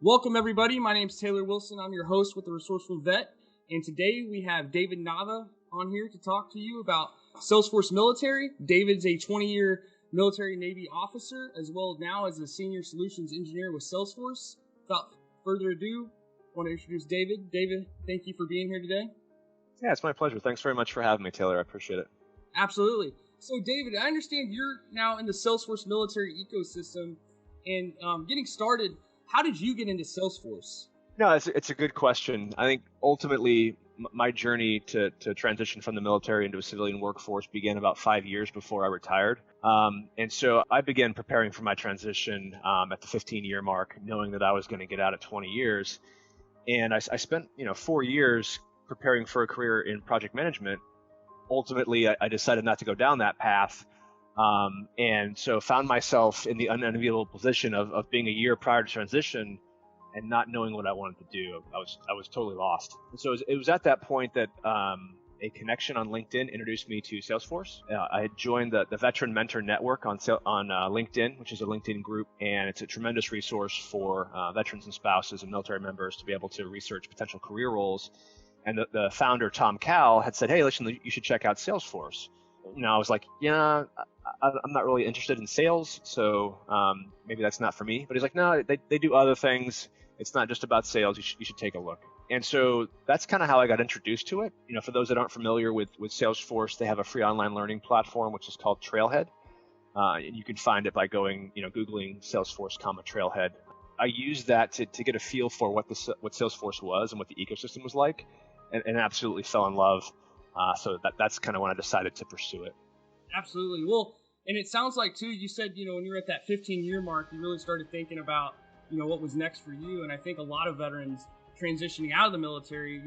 Welcome, everybody. My name is Taylor Wilson. I'm your host with the Resourceful Vet, and today we have David Nava on here to talk to you about Salesforce Military. David's a 20-year military Navy officer, as well now as a senior solutions engineer with Salesforce. Without further ado, I want to introduce David. David, thank you for being here today. Yeah, it's my pleasure. Thanks very much for having me, Taylor. I appreciate it. Absolutely. So, David, I understand you're now in the Salesforce military ecosystem, and getting started, how did you get into Salesforce? No, it's a good question. I think ultimately my journey to transition from the military into a civilian workforce began about 5 years before I retired. And so I began preparing for my transition at the 15-year mark, knowing that I was going to get out at 20 years. And I spent 4 years preparing for a career in project management. Ultimately, I decided not to go down that path. And so found myself in the unenviable position of being a year prior to transition and not knowing what I wanted to do. I was totally lost. And so it was at that point that a connection on LinkedIn introduced me to Salesforce. I had joined the Veteran Mentor Network on LinkedIn, which is a LinkedIn group, and it's a tremendous resource for veterans and spouses and military members to be able to research potential career roles. And the founder, Tom Cowell, had said, "Hey, listen, you should check out Salesforce." I was like, yeah, I'm not really interested in sales, so maybe that's not for me. But he's like, no, they do other things. It's not just about sales. You should take a look. And so that's kind of how I got introduced to it. For those that aren't familiar with Salesforce, they have a free online learning platform, which is called Trailhead. And you can find it by going, Googling Salesforce, Trailhead. I used that to get a feel for what Salesforce was and what the ecosystem was like, and absolutely fell in love. So that's kind of when I decided to pursue it. Absolutely. Well, and it sounds like, too, you said, when you were at that 15-year mark, you really started thinking about, what was next for you. And I think a lot of veterans transitioning out of the military,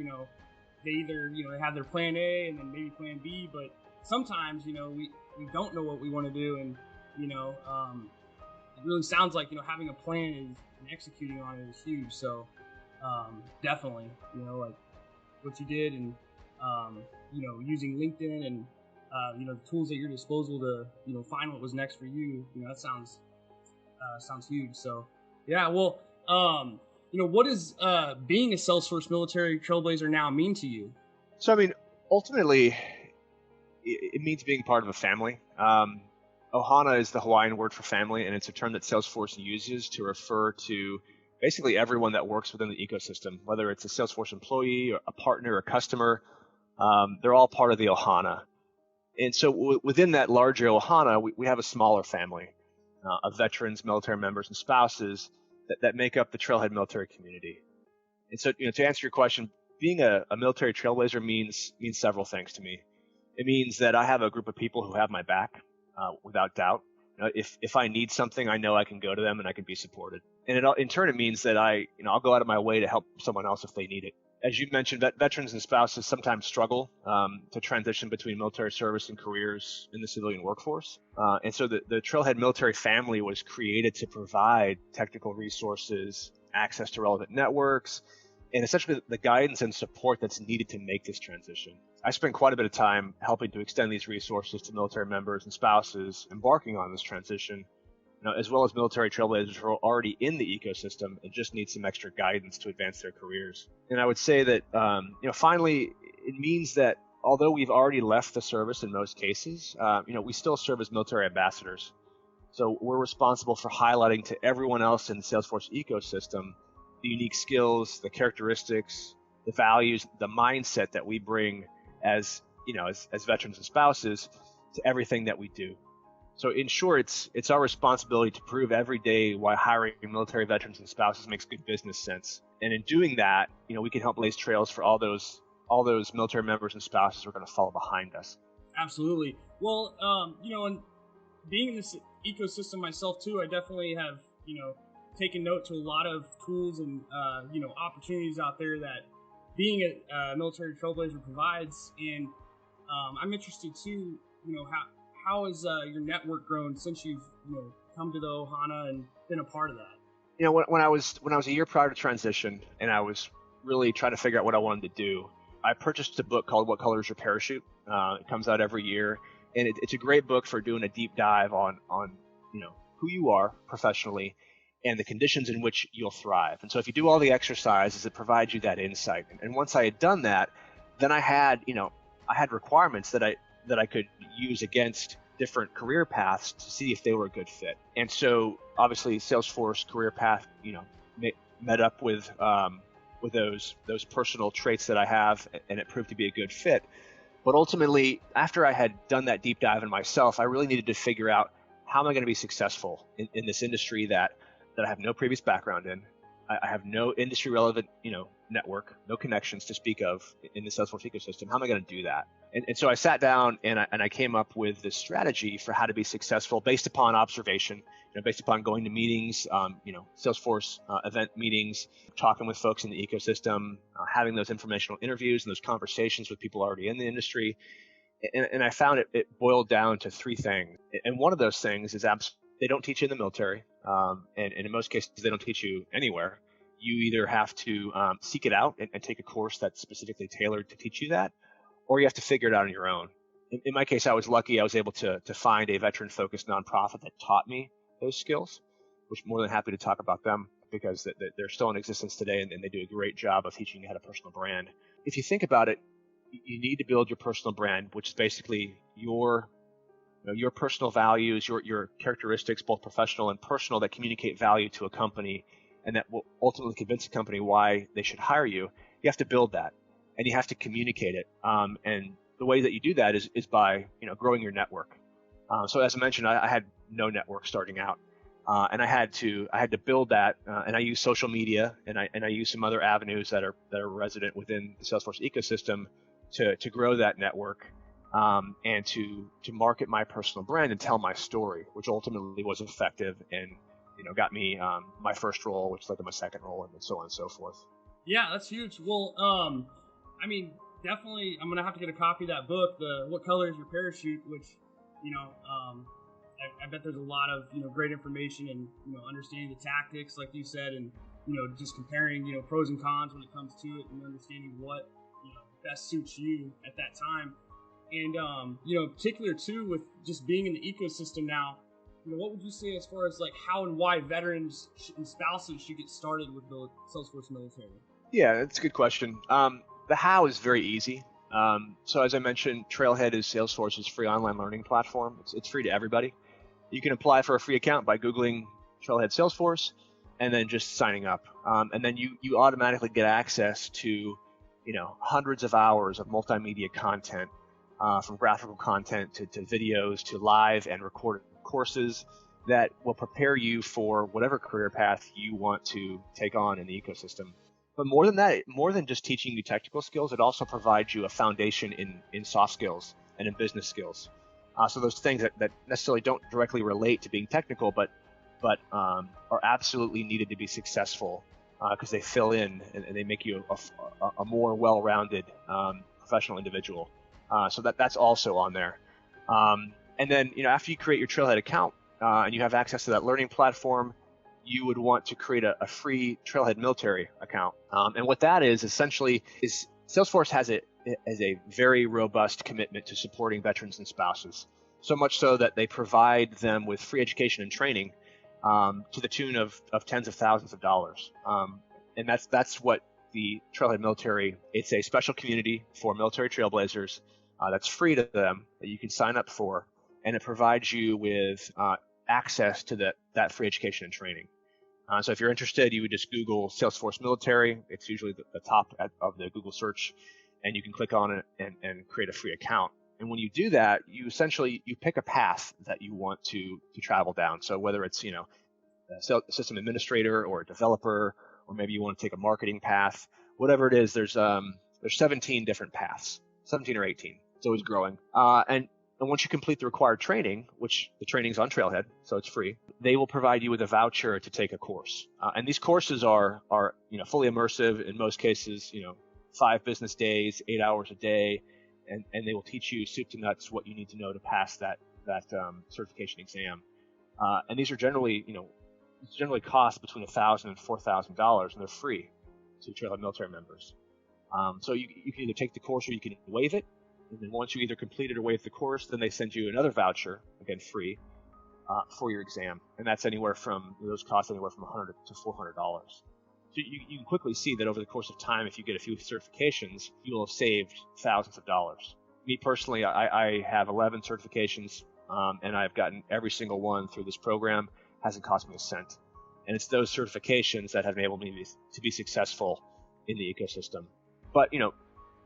they either, they have their plan A and then maybe plan B. But sometimes, we don't know what we want to do. And, it really sounds like, having a plan and executing on it is huge. So definitely, like what you did and, using LinkedIn and, the tools at your disposal to, find what was next for you, that sounds huge. So, yeah, well, what does being a Salesforce Military Trailblazer now mean to you? So, ultimately, it means being part of a family. Ohana is the Hawaiian word for family, and it's a term that Salesforce uses to refer to basically everyone that works within the ecosystem, whether it's a Salesforce employee or a partner or customer. They're all part of the Ohana. And so within that larger Ohana, we have a smaller family of veterans, military members, and spouses that make up the Trailhead military community. And so, to answer your question, being a military trailblazer means several things to me. It means that I have a group of people who have my back, without doubt. If I need something, I know I can go to them and I can be supported. And in turn, it means that I'll go out of my way to help someone else if they need it. As you mentioned, veterans and spouses sometimes struggle to transition between military service and careers in the civilian workforce. And so the Trailhead military family was created to provide technical resources, access to relevant networks, and essentially the guidance and support that's needed to make this transition. I spent quite a bit of time helping to extend these resources to military members and spouses embarking on this transition, as well as military trailblazers who are already in the ecosystem and just need some extra guidance to advance their careers. And I would say that, finally, it means that although we've already left the service in most cases, we still serve as military ambassadors. So we're responsible for highlighting to everyone else in the Salesforce ecosystem the unique skills, the characteristics, the values, the mindset that we bring as veterans and spouses to everything that we do. So in short, it's our responsibility to prove every day why hiring military veterans and spouses makes good business sense. And in doing that, we can help blaze trails for all those military members and spouses who are going to follow behind us. Absolutely. Well, and being in this ecosystem myself too, I definitely have, taken note to a lot of tools and, opportunities out there that being a military trailblazer provides. And I'm interested too, how has your network grown since you've come to the Ohana and been a part of that? When I was a year prior to transition and I was really trying to figure out what I wanted to do, I purchased a book called What Color Is Your Parachute? It comes out every year, and it's a great book for doing a deep dive on who you are professionally and the conditions in which you'll thrive. And so if you do all the exercises, it provides you that insight. And once I had done that, then I had requirements that I could use against different career paths to see if they were a good fit. And so obviously Salesforce career path, met up with those personal traits that I have, and it proved to be a good fit. But ultimately, after I had done that deep dive in myself, I really needed to figure out, how am I going to be successful in this industry that I have no previous background in. I have no industry relevant, network, no connections to speak of in the Salesforce ecosystem. How am I going to do that? And so I sat down and I came up with this strategy for how to be successful based upon observation, based upon going to meetings, Salesforce event meetings, talking with folks in the ecosystem, having those informational interviews and those conversations with people already in the industry. And I found it boiled down to three things. And one of those things is they don't teach you in the military. And in most cases, they don't teach you anywhere. You either have to seek it out and take a course that's specifically tailored to teach you that, or you have to figure it out on your own. In my case, I was lucky. I was able to find a veteran-focused nonprofit that taught me those skills, which I'm more than happy to talk about them, because they're still in existence today, and they do a great job of teaching you how to personal brand. If you think about it, you need to build your personal brand, which is basically your personal values, your characteristics, both professional and personal, that communicate value to a company and that will ultimately convince a company why they should hire you. You have to build that, and you have to communicate it. And the way that you do that is by growing your network. So as I mentioned, I had no network starting out, and I had to build that. And I use social media, and I use some other avenues that are resident within the Salesforce ecosystem to grow that network. And to market my personal brand and tell my story, which ultimately was effective and got me my first role, which led to my second role, and so on and so forth. Yeah, that's huge. Well, definitely, I'm gonna have to get a copy of that book, the What Color Is Your Parachute, which I bet there's a lot of great information and understanding the tactics, like you said, and just comparing pros and cons when it comes to it, and understanding what best suits you at that time. And, particular too, with just being in the ecosystem now, what would you say as far as like how and why veterans and spouses should get started with the Salesforce military? Yeah, that's a good question. The how is very easy. So as I mentioned, Trailhead is Salesforce's free online learning platform. It's free to everybody. You can apply for a free account by Googling Trailhead Salesforce and then just signing up. And then you automatically get access to, hundreds of hours of multimedia content, from graphical content to videos to live and recorded courses that will prepare you for whatever career path you want to take on in the ecosystem. But more than that, more than just teaching you technical skills, it also provides you a foundation in soft skills and in business skills. So those things that necessarily don't directly relate to being technical, but are absolutely needed to be successful, because they fill in and they make you a more well-rounded professional individual. So that's also on there. And then, after you create your Trailhead account and you have access to that learning platform, you would want to create a free Trailhead military account. And what that is essentially is Salesforce has a very robust commitment to supporting veterans and spouses. So much so that they provide them with free education and training to the tune of tens of thousands of dollars. And that's what the Trailhead military, it's a special community for military trailblazers that's free to them that you can sign up for, and it provides you with access to that free education and training. So if you're interested, you would just Google Salesforce Military. It's usually the top of the Google search, and you can click on it and create a free account. And when you do that, you essentially pick a path that you want to travel down. So whether it's a system administrator or a developer, or maybe you want to take a marketing path, whatever it is, there's 17 different paths, 17 or 18. It's always growing. And once you complete the required training, which the training's on Trailhead, so it's free, they will provide you with a voucher to take a course. And these courses are fully immersive in most cases, 5 business days, 8 hours a day, and they will teach you soup to nuts what you need to know to pass that certification exam. And these are generally cost between $1,000 and $4,000, and they're free to Trailhead military members. So you can either take the course or you can waive it. And then once you either complete it or waive the course, then they send you another voucher, again free, for your exam, and that's anywhere from those costs anywhere from $100 to $400. So you can quickly see that over the course of time, if you get a few certifications, you will have saved thousands of dollars. Me personally, I have 11 certifications, and I've gotten every single one through this program. Hasn't cost me a cent, and it's those certifications that have enabled me to be successful in the ecosystem. But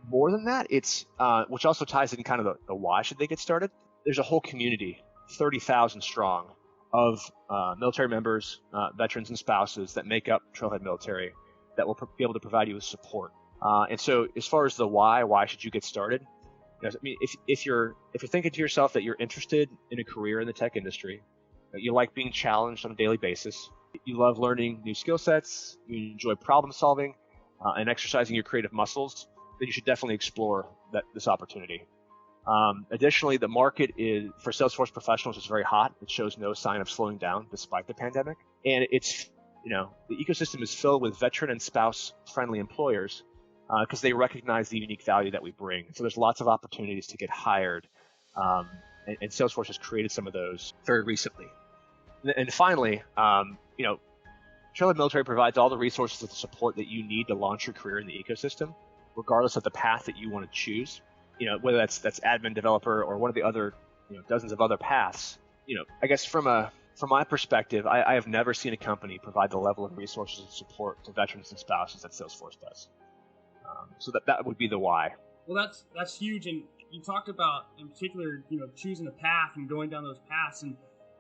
more than that, it's which also ties in kind of the why should they get started. There's a whole community, 30,000 strong, of military members, veterans, and spouses that make up Trailhead Military that will be able to provide you with support. And so, as far as the why should you get started? I mean, if you're thinking to yourself that you're interested in a career in the tech industry, that you like being challenged on a daily basis, you love learning new skill sets, you enjoy problem solving, and exercising your creative muscles, then you should definitely explore this opportunity. Additionally, the market for Salesforce professionals is very hot. It shows no sign of slowing down despite the pandemic. And it's, the ecosystem is filled with veteran and spouse-friendly employers because they recognize the unique value that we bring. So there's lots of opportunities to get hired, and Salesforce has created some of those very recently. And finally, Trailhead Military provides all the resources and support that you need to launch your career in the ecosystem, regardless of the path that you want to choose. Whether that's admin, developer, or one of the other, dozens of other paths. I guess from my perspective, I have never seen a company provide the level of resources and support to veterans and spouses that Salesforce does. So that would be the why. Well, that's huge, and you talked about, in particular, choosing a path and going down those paths, and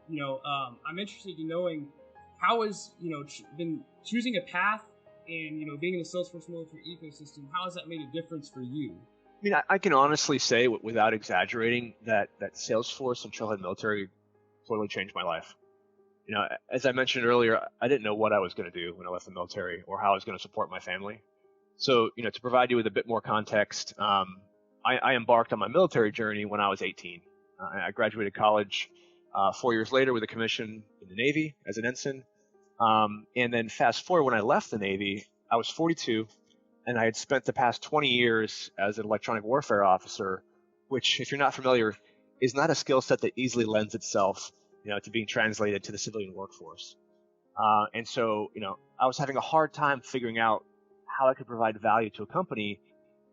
I'm interested in knowing how has been choosing a path and being in the Salesforce military ecosystem. How has that made a difference for you? I mean, I can honestly say, without exaggerating, that Salesforce and Trailhead Military totally changed my life. As I mentioned earlier, I didn't know what I was going to do when I left the military or how I was going to support my family. So, to provide you with a bit more context, I embarked on my military journey when I was 18. I graduated college 4 years later with a commission in the Navy as an ensign. And then fast forward, when I left the Navy, I was 42. And I had spent the past 20 years as an electronic warfare officer, which, if you're not familiar, is not a skill set that easily lends itself, to being translated to the civilian workforce. And so, I was having a hard time figuring out how I could provide value to a company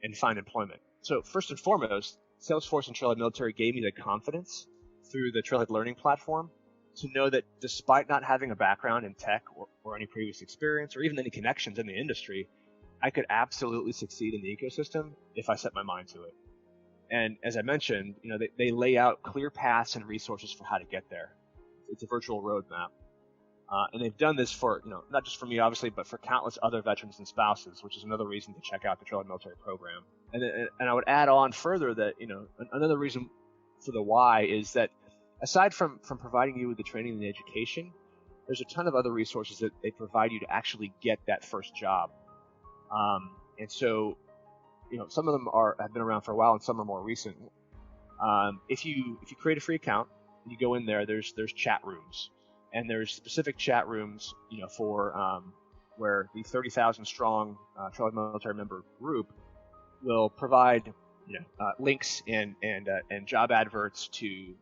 and find employment. So first and foremost, Salesforce and Trailhead Military gave me the confidence through the Trailhead Learning Platform to know that despite not having a background in tech or any previous experience or even any connections in the industry, I could absolutely succeed in the ecosystem if I set my mind to it. And as I mentioned, they lay out clear paths and resources for how to get there. It's a virtual roadmap. And they've done this for, not just for me, obviously, but for countless other veterans and spouses, which is another reason to check out the Trailhead Military Program. And I would add on further that, another reason for the why is that aside from providing you with the training and the education, there's a ton of other resources that they provide you to actually get that first job. And so, some of them have been around for a while, and some are more recent. If you create a free account, and you go in there, there's chat rooms, and there's specific chat rooms, for where the 30,000 strong Trailhead Military member group will provide, links and job adverts to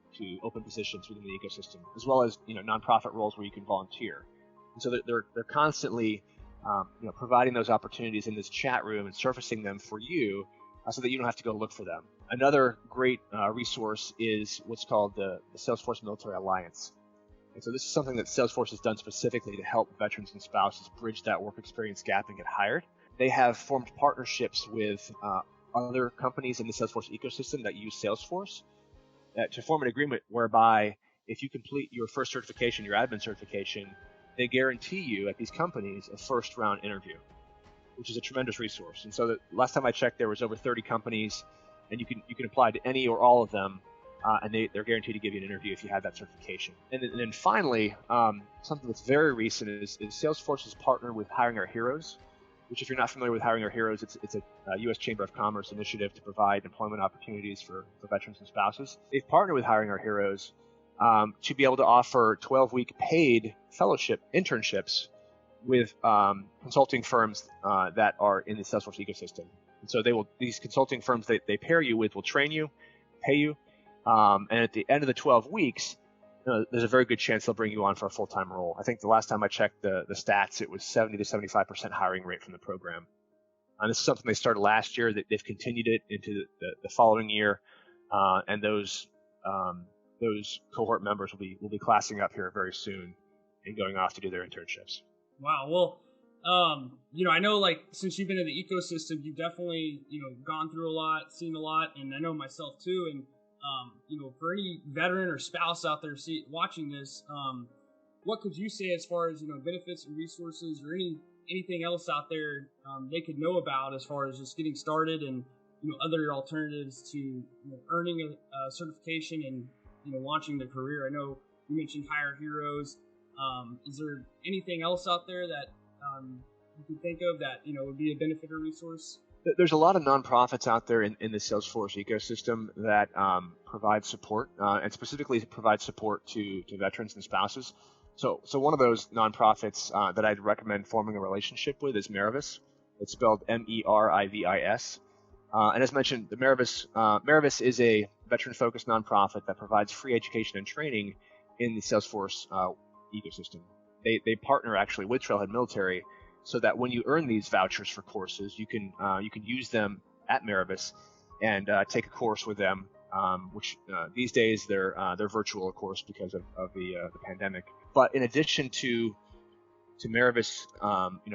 open positions within the ecosystem, as well as nonprofit roles where you can volunteer. And so they're constantly providing those opportunities in this chat room and surfacing them for you so that you don't have to go look for them. Another great resource is what's called the Salesforce Military Alliance. And so this is something that Salesforce has done specifically to help veterans and spouses bridge that work experience gap and get hired. They have formed partnerships with other companies in the Salesforce ecosystem that use Salesforce to form an agreement whereby if you complete your first certification, your admin certification, they guarantee you at these companies a first round interview, which is a tremendous resource. And so the last time I checked, there was over 30 companies, and you can apply to any or all of them, and they're guaranteed to give you an interview if you have that certification. And then finally, something that's very recent is Salesforce has partnered with Hiring Our Heroes, which, if you're not familiar with Hiring Our Heroes, it's a U.S. Chamber of Commerce initiative to provide employment opportunities for veterans and spouses. They've partnered with Hiring Our Heroes to be able to offer 12-week paid fellowship internships with consulting firms that are in the Salesforce ecosystem. And so these consulting firms they pair you with will train you, pay you, and at the end of the 12 weeks, there's a very good chance they'll bring you on for a full-time role. I think the last time I checked the stats, it was 70 to 75% hiring rate from the program. And this is something they started last year. That they've continued it into the following year, and those cohort members will be classing up here very soon and going off to do their internships. Wow. Well, I know, like, since you've been in the ecosystem, you've definitely, gone through a lot, seen a lot, and I know myself too. And, for any veteran or spouse out there watching this, what could you say as far as, benefits and resources or anything else out there they could know about as far as just getting started and, other alternatives to earning a certification and, launching their career? I know you mentioned Hire Heroes. Is there anything else out there that you can think of that would be a benefit or resource? There's a lot of nonprofits out there in the Salesforce ecosystem that provide support and specifically provide support to veterans and spouses. So one of those nonprofits that I'd recommend forming a relationship with is Merivis. It's spelled Merivis. And as mentioned, the Merivis is a veteran-focused nonprofit that provides free education and training in the Salesforce ecosystem. They partner actually with Trailhead Military, so that when you earn these vouchers for courses, you can use them at Merivis and take a course with them, which these days they're virtual, of course, because of the pandemic. But in addition to Merivis,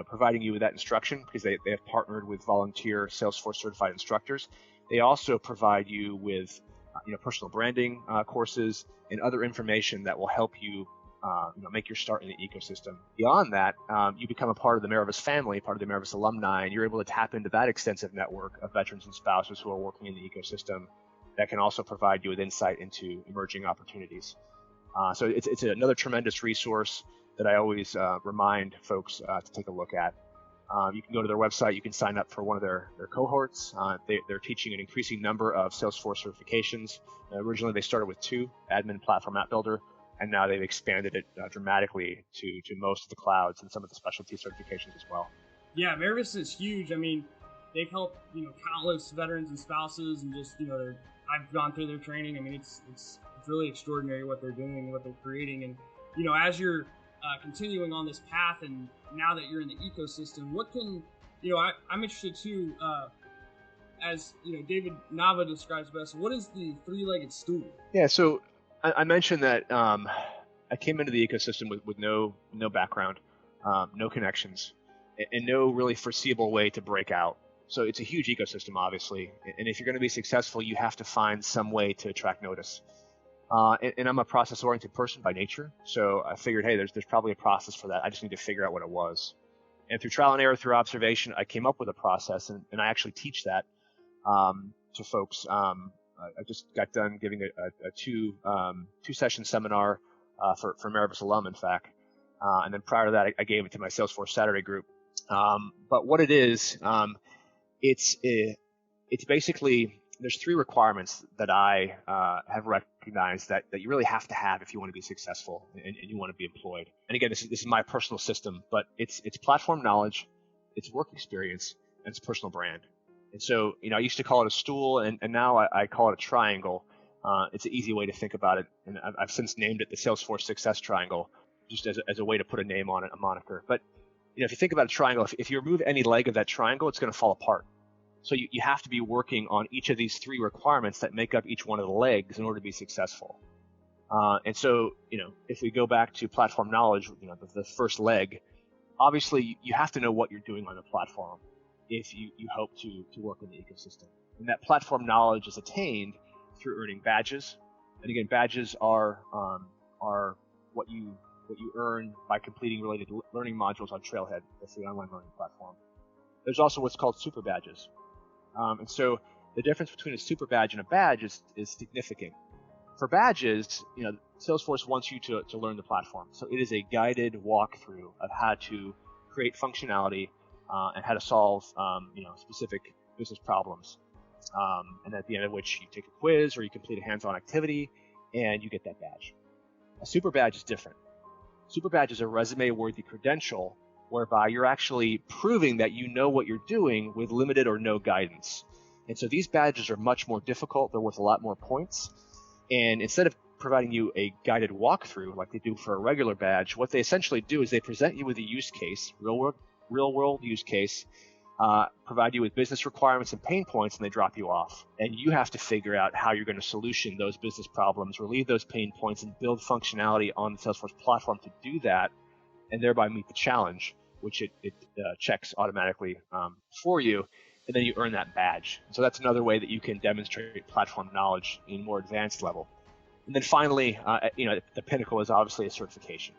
providing you with that instruction, because they have partnered with volunteer Salesforce certified instructors, they also provide you with personal branding courses and other information that will help you make your start in the ecosystem. Beyond that, you become a part of the Merivis family, part of the Merivis alumni, and you're able to tap into that extensive network of veterans and spouses who are working in the ecosystem that can also provide you with insight into emerging opportunities. So it's another tremendous resource that I always remind folks to take a look at. You can go to their website. You can sign up for one of their cohorts. They're teaching an increasing number of Salesforce certifications. Originally, they started with 2, admin, platform, app builder, and now they've expanded it dramatically to most of the clouds and some of the specialty certifications as well. Yeah, Merivis is huge. I mean, they've helped countless veterans and spouses, and just I've gone through their training. I mean, it's really extraordinary what they're doing, what they're creating, and as you're continuing on this path, and now that you're in the ecosystem, what can I'm interested too. As David Nava describes best, what is the 3-legged stool? Yeah, so I mentioned that I came into the ecosystem with no background, no connections, and no really foreseeable way to break out. So it's a huge ecosystem, obviously, and if you're going to be successful, you have to find some way to attract notice. And I'm a process-oriented person by nature, so I figured, hey, there's probably a process for that. I just need to figure out what it was. And through trial and error, through observation, I came up with a process, and I actually teach that to folks. I just got done giving a two-session seminar for Merivis alum, in fact. And then prior to that, I gave it to my Salesforce Saturday group. But what it is, it's basically, there's 3 requirements that I have recognized that you really have to have if you want to be successful and you want to be employed. And again, this is my personal system, but it's platform knowledge, it's work experience, and it's personal brand. And so, I used to call it a stool, and now I call it a triangle. It's an easy way to think about it, and I've since named it the Salesforce Success Triangle, just as a way to put a name on it, a moniker. But if you think about a triangle, if you remove any leg of that triangle, it's going to fall apart. So you have to be working on each of these 3 requirements that make up each one of the legs in order to be successful. And so, if we go back to platform knowledge, the first leg, obviously you have to know what you're doing on the platform if you hope to work in the ecosystem. And that platform knowledge is attained through earning badges. And again, badges are what you earn by completing related learning modules on Trailhead. That's the online learning platform. There's also what's called superbadges. And so the difference between a super badge and a badge is significant. For badges, Salesforce wants you to learn the platform. So it is a guided walkthrough of how to create functionality and how to solve specific business problems. And at the end of which you take a quiz or you complete a hands-on activity and you get that badge. A super badge is different. Super badge is a resume-worthy credential whereby you're actually proving that you know what you're doing with limited or no guidance. And so these badges are much more difficult. They're worth a lot more points. And instead of providing you a guided walkthrough like they do for a regular badge, what they essentially do is they present you with a use case, real world use case, provide you with business requirements and pain points, and they drop you off. And you have to figure out how you're going to solution those business problems, relieve those pain points, and build functionality on the Salesforce platform to do that, and thereby meet the challenge, which it checks automatically for you, and then you earn that badge. So that's another way that you can demonstrate platform knowledge in more advanced level. And then finally, the pinnacle is obviously a certification.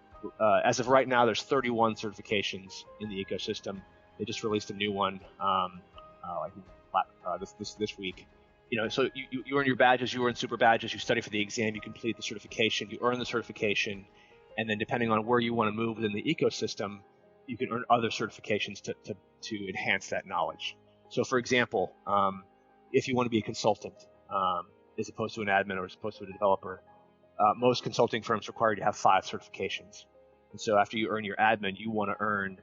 As of right now, there's 31 certifications in the ecosystem. They just released a new one this week. So you earn your badges, you earn super badges, you study for the exam, you complete the certification, you earn the certification, and then depending on where you want to move within the ecosystem, you can earn other certifications to enhance that knowledge. So for example, if you want to be a consultant, as opposed to an admin or as opposed to a developer, most consulting firms require you to have 5 certifications. And so after you earn your admin, you want to earn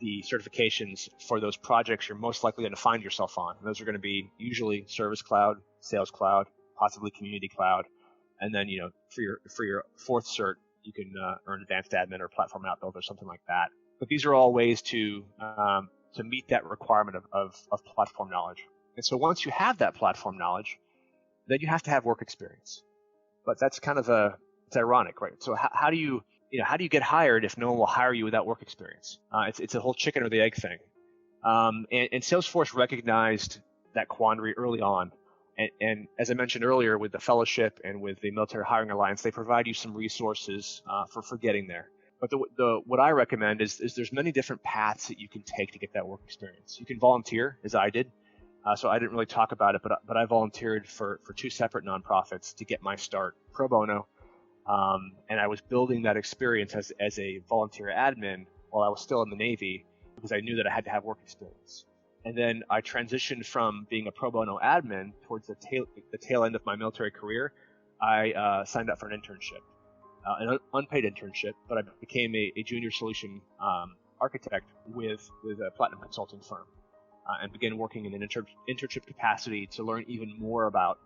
the certifications for those projects you're most likely going to find yourself on. And those are going to be usually servicecloud, salescloud, possibly community cloud. And then, for your 4th cert, you can earn advanced admin or platformappbuilder or something like that. But these are all ways to meet that requirement of platform knowledge. And so once you have that platform knowledge, then you have to have work experience. But that's kind of it's ironic, right? So how do you get hired if no one will hire you without work experience? It's a whole chicken or the egg thing. And Salesforce recognized that quandary early on. And as I mentioned earlier, with the fellowship and with the Military Hiring Alliance, they provide you some resources for getting there. But what I recommend is there's many different paths that you can take to get that work experience. You can volunteer, as I did. So I didn't really talk about it, but I volunteered for 2 separate nonprofits to get my start pro bono. And I was building that experience as a volunteer admin while I was still in the Navy because I knew that I had to have work experience. And then I transitioned from being a pro bono admin towards the tail end of my military career. I signed up for an internship, an unpaid internship, but I became a junior solution architect with a platinum consulting firm. And began working in an internship capacity to learn even more about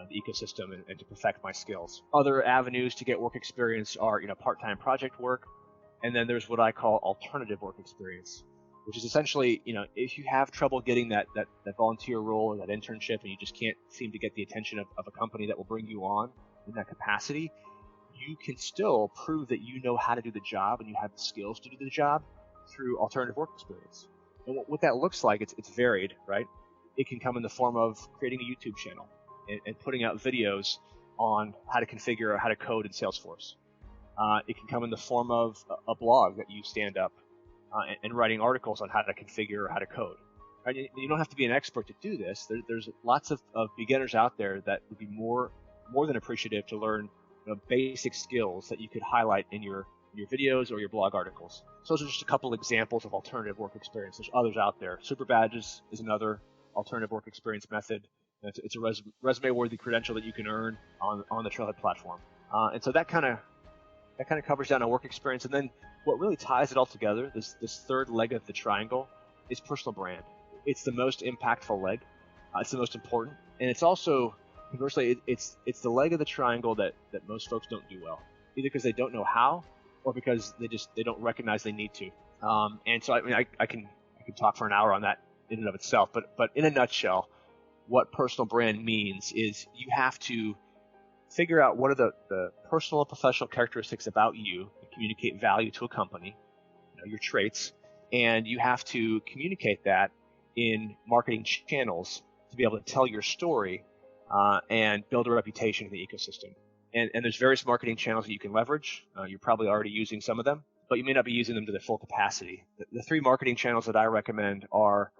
the ecosystem and to perfect my skills. Other avenues to get work experience are part-time project work, and then there's what I call alternative work experience, which is essentially if you have trouble getting that volunteer role or that internship and you just can't seem to get the attention of a company that will bring you on in that capacity, you can still prove that you know how to do the job and you have the skills to do the job through alternative work experience. And what that looks like, it's varied, right? It can come in the form of creating a YouTube channel and putting out videos on how to configure or how to code in Salesforce. It can come in the form of a blog that you stand up and writing articles on how to configure or how to code. Right? You don't have to be an expert to do this. There's lots of beginners out there that would be more than appreciative to learn basic skills that you could highlight in your videos or your blog articles. So those are just a couple examples of alternative work experience. There's others out there. Superbadges is another alternative work experience method. It's a resume-worthy credential that you can earn on the Trailhead platform. And so that kind of covers down on work experience. And then what really ties it all together, this third leg of the triangle, is personal brand. It's the most impactful leg. It's the most important, and it's also conversely, it's the leg of the triangle that most folks don't do well, either because they don't know how, or because they don't recognize they need to. And so I can talk for an hour on that in and of itself, but in a nutshell, what personal brand means is you have to figure out what are the personal and professional characteristics about you that communicate value to a company, your traits, and you have to communicate that in marketing channels to be able to tell your story and build a reputation in the ecosystem. And there's various marketing channels that you can leverage. You're probably already using some of them, but you may not be using them to their full capacity. The 3 marketing channels that I recommend are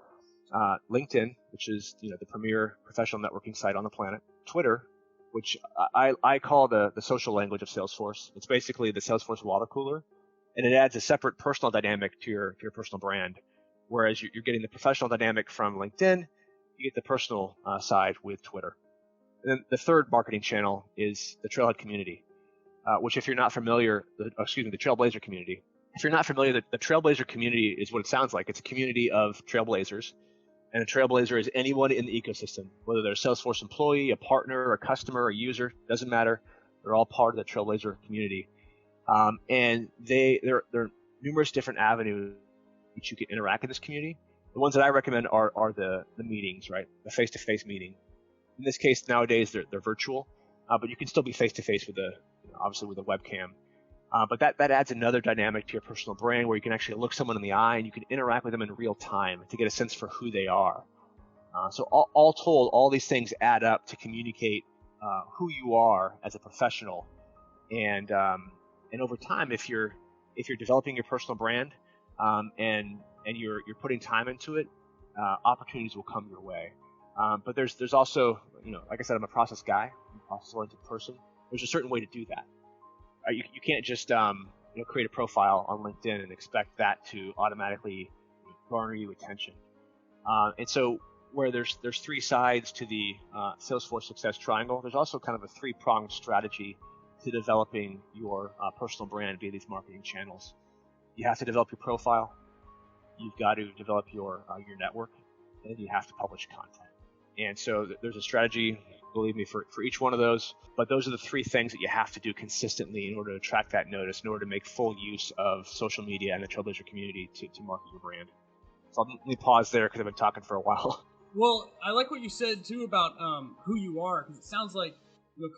LinkedIn, which is the premier professional networking site on the planet. Twitter, which I call the social language of Salesforce. It's basically the Salesforce water cooler, and it adds a separate personal dynamic to your personal brand. Whereas you're getting the professional dynamic from LinkedIn, you get the personal side with Twitter. And then the third marketing channel is the Trailhead community, which if you're not familiar, the Trailblazer community. If you're not familiar, the Trailblazer community is what it sounds like. It's a community of Trailblazers. And a Trailblazer is anyone in the ecosystem, whether they're a Salesforce employee, a partner, a customer, a user, doesn't matter. They're all part of the Trailblazer community. And there are numerous different avenues which you can interact in this community. The ones that I recommend are the meetings, right? The face-to-face meeting. In this case, nowadays they're virtual, but you can still be face-to-face with obviously with a webcam. But that adds another dynamic to your personal brand where you can actually look someone in the eye and you can interact with them in real time to get a sense for who they are. So all told, all these things add up to communicate who you are as a professional. And over time, if you're developing your personal brand and you're putting time into it, opportunities will come your way. But there's also, like I said, I'm a process guy, I'm a process-oriented person. There's a certain way to do that. You can't just create a profile on LinkedIn and expect that to automatically garner you attention. And so where there's three sides to the Salesforce success triangle, there's also kind of a three-pronged strategy to developing your personal brand via these marketing channels. You have to develop your profile, you've got to develop your network, and then you have to publish content. And so there's a strategy, believe me, for each one of those. But those are the three things that you have to do consistently in order to attract that notice, in order to make full use of social media and the Trailblazer community to market your brand. So let me pause there because I've been talking for a while. Well, I like what you said too about who you are, because it sounds like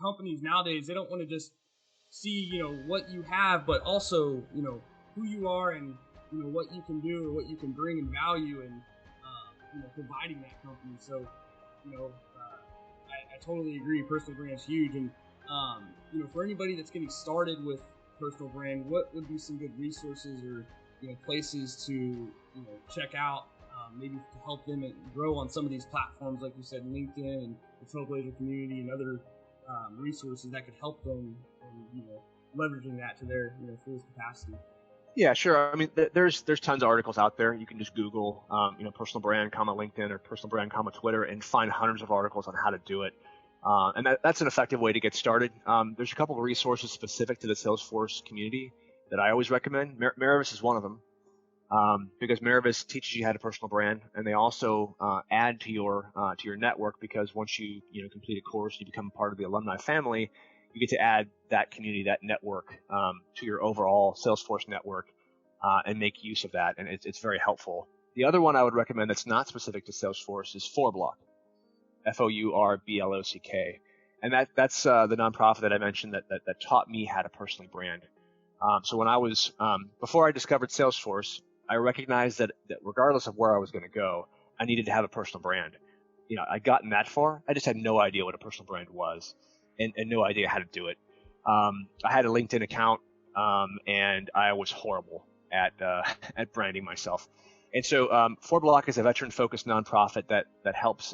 companies nowadays, they don't want to just see what you have, but also who you are and what you can do or what you can bring in value and providing that company. So I totally agree. Personal brand is huge, and for anybody that's getting started with personal brand, what would be some good resources or places to check out, maybe to help them grow on some of these platforms, like you said, LinkedIn and the Trailblazer community and other resources that could help them, and leveraging that to their fullest capacity. Yeah, sure. I mean, there's tons of articles out there. You can just Google, personal brand, LinkedIn, or personal brand, Twitter, and find hundreds of articles on how to do it. And that's an effective way to get started. There's a couple of resources specific to the Salesforce community that I always recommend. Miravis is one of them, because Miravis teaches you how to personal brand, and they also add to your network, because once you complete a course, you become part of the alumni family. You get to add that community, that network, to your overall Salesforce network, and make use of that, and it's very helpful. The other one I would recommend that's not specific to Salesforce is Fourblock, Fourblock, and that's the nonprofit that I mentioned that taught me how to personally brand. So when I was before I discovered Salesforce, I recognized that regardless of where I was going to go, I needed to have a personal brand. I'd gotten that far, I just had no idea what a personal brand was. And no idea how to do it. I had a LinkedIn account, and I was horrible at branding myself. And so Fourblock is a veteran-focused nonprofit that helps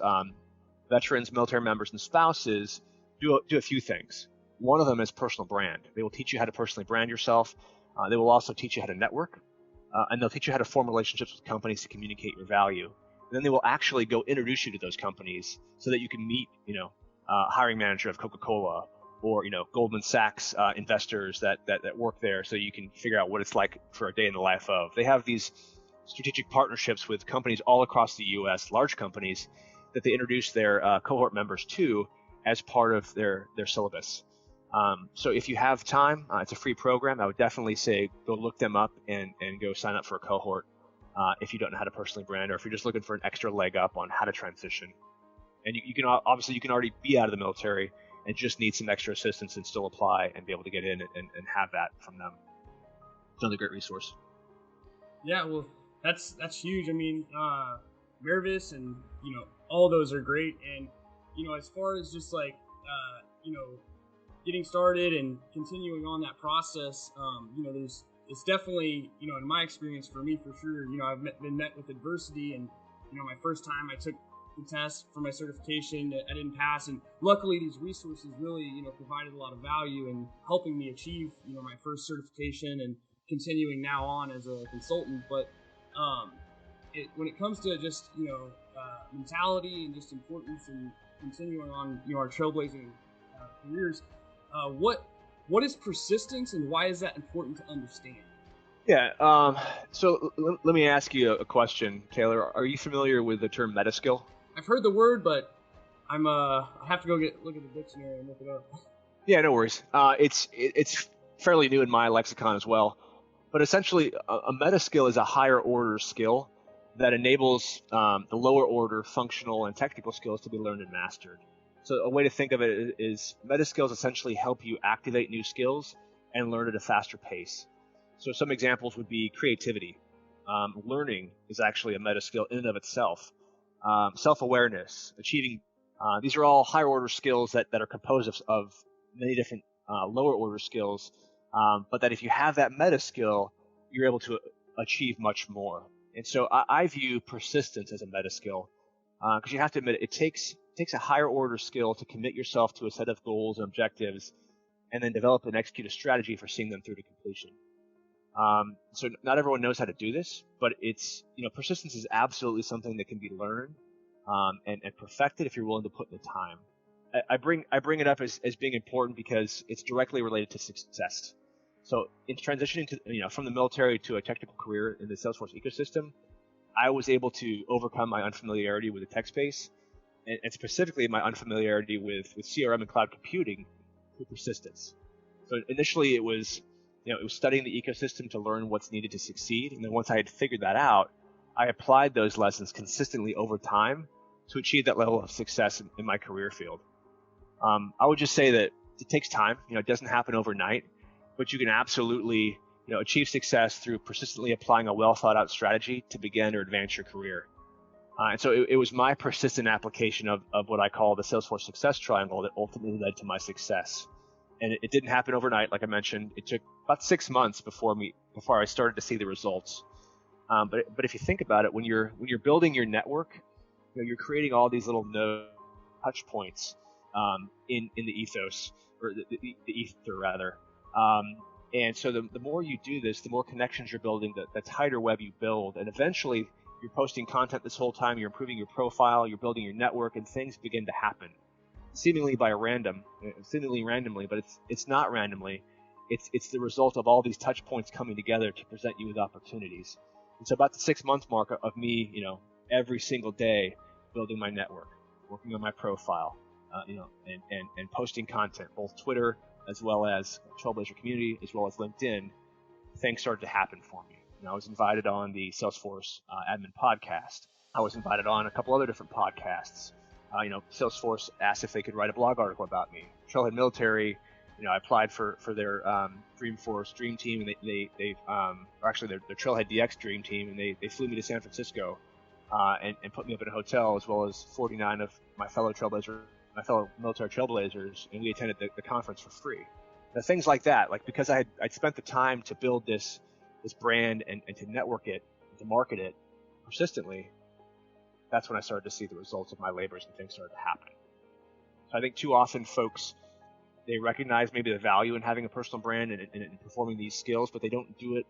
veterans, military members, and spouses do a few things. One of them is personal brand. They will teach you how to personally brand yourself. They will also teach you how to network, and they'll teach you how to form relationships with companies to communicate your value. And then they will actually go introduce you to those companies so that you can meet, hiring manager of Coca-Cola, or Goldman Sachs investors that work there, so you can figure out what it's like for a day in the life of. They have these strategic partnerships with companies all across the U.S., large companies, that they introduce their cohort members to as part of their syllabus. So if you have time, it's a free program. I would definitely say go look them up and go sign up for a cohort if you don't know how to personally brand, or if you're just looking for an extra leg up on how to transition. And you can already be out of the military and just need some extra assistance and still apply and be able to get in and have that from them. It's another great resource. Yeah, well, that's huge. I mean, Miravis and all those are great. And as far as just like getting started and continuing on that process, it's definitely in my experience, for me for sure, I've been met with adversity, and my first time I took the test for my certification, I didn't pass, and luckily these resources really provided a lot of value in helping me achieve my first certification and continuing now on as a consultant. But when it comes to just mentality and just importance and continuing on our trailblazing careers, what is persistence, and why is that important to understand? Yeah, so let me ask you a question, Taylor. Are you familiar with the term metaskill? I've heard the word, but I have to go look at the dictionary and look it up. Yeah, no worries. It's fairly new in my lexicon as well. But essentially, a meta skill is a higher order skill that enables the lower order functional and technical skills to be learned and mastered. So a way to think of it is meta skills essentially help you activate new skills and learn at a faster pace. So some examples would be creativity. Learning is actually a meta skill in and of itself. Self-awareness, achieving. These are all higher order skills that are composed of many different lower order skills, but that if you have that meta skill, you're able to achieve much more. And so I view persistence as a meta skill, because you have to admit it takes a higher order skill to commit yourself to a set of goals and objectives, and then develop and execute a strategy for seeing them through to completion. So not everyone knows how to do this, but persistence is absolutely something that can be learned and perfected if you're willing to put in the time. I bring it up as being important because it's directly related to success. So in transitioning to from the military to a technical career in the Salesforce ecosystem, I was able to overcome my unfamiliarity with the tech space, and specifically my unfamiliarity with CRM and cloud computing through persistence. So initially it was studying the ecosystem to learn what's needed to succeed, and then once I had figured that out, I applied those lessons consistently over time to achieve that level of success in my career field. I would just say that it takes time. It doesn't happen overnight, but you can absolutely achieve success through persistently applying a well thought out strategy to begin or advance your career. And so it was my persistent application of what I call the Salesforce success triangle that ultimately led to my success. And it didn't happen overnight, like I mentioned. It took about 6 months before I started to see the results. But if you think about it, when you're building your network, you're creating all these little node touch points in the ethos, or the ether rather. And so the more you do this, the more connections you're building, the tighter web you build, and eventually you're posting content this whole time, you're improving your profile, you're building your network, and things begin to happen. Seemingly randomly, but it's not randomly. It's the result of all these touch points coming together to present you with opportunities. And so about the 6 month mark of me, every single day building my network, working on my profile, and posting content, both Twitter as well as Trailblazer community, as well as LinkedIn, things started to happen for me. I was invited on the Salesforce admin podcast. I was invited on a couple other different podcasts. Salesforce asked if they could write a blog article about me. Trailhead Military, I applied for their Dreamforce Dream Team, and they actually their Trailhead DX Dream Team, and they flew me to San Francisco and put me up in a hotel, as well as 49 of my fellow military trailblazers, and we attended the conference for free. Now, things like that, because I'd spent the time to build this brand and to network it, and to market it persistently, that's when I started to see the results of my labors and things started to happen. So I think too often folks, they recognize maybe the value in having a personal brand and performing these skills, but they don't do it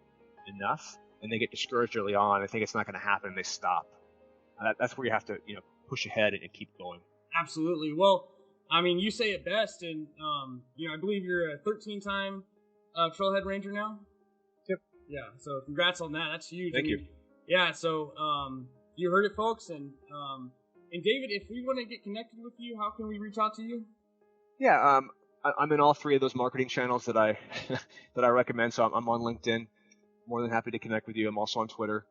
enough, and they get discouraged early on. They think it's not going to happen, and they stop. That's where you have to push ahead and keep going. Absolutely. Well, you say it best, and I believe you're a 13-time Trailhead Ranger now. Yep. Yeah. So congrats on that. That's huge. Thank you. Yeah. So you heard it, folks, and David, if we want to get connected with you, how can we reach out to you? Yeah. I'm in all three of those marketing channels that I recommend. So I'm on LinkedIn. More than happy to connect with you. I'm also on Twitter.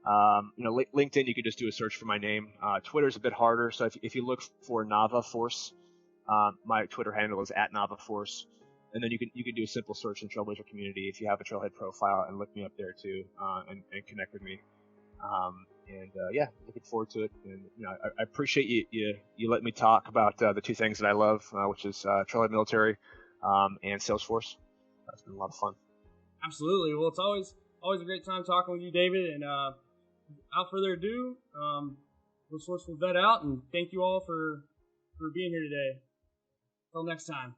LinkedIn, you can just do a search for my name. Twitter's a bit harder, so if you look for Nava Force, my Twitter handle is @NavaForce, and then you can do a simple search in the Trailblazer community if you have a Trailhead profile, and look me up there too, and connect with me. Looking forward to it. And I appreciate you letting me talk about the two things that I love, which is Trailhead Military and Salesforce. It's been a lot of fun. Absolutely. Well, it's always a great time talking with you, David, and without further ado, Salesforce will vet out, and thank you all for being here today. Until next time.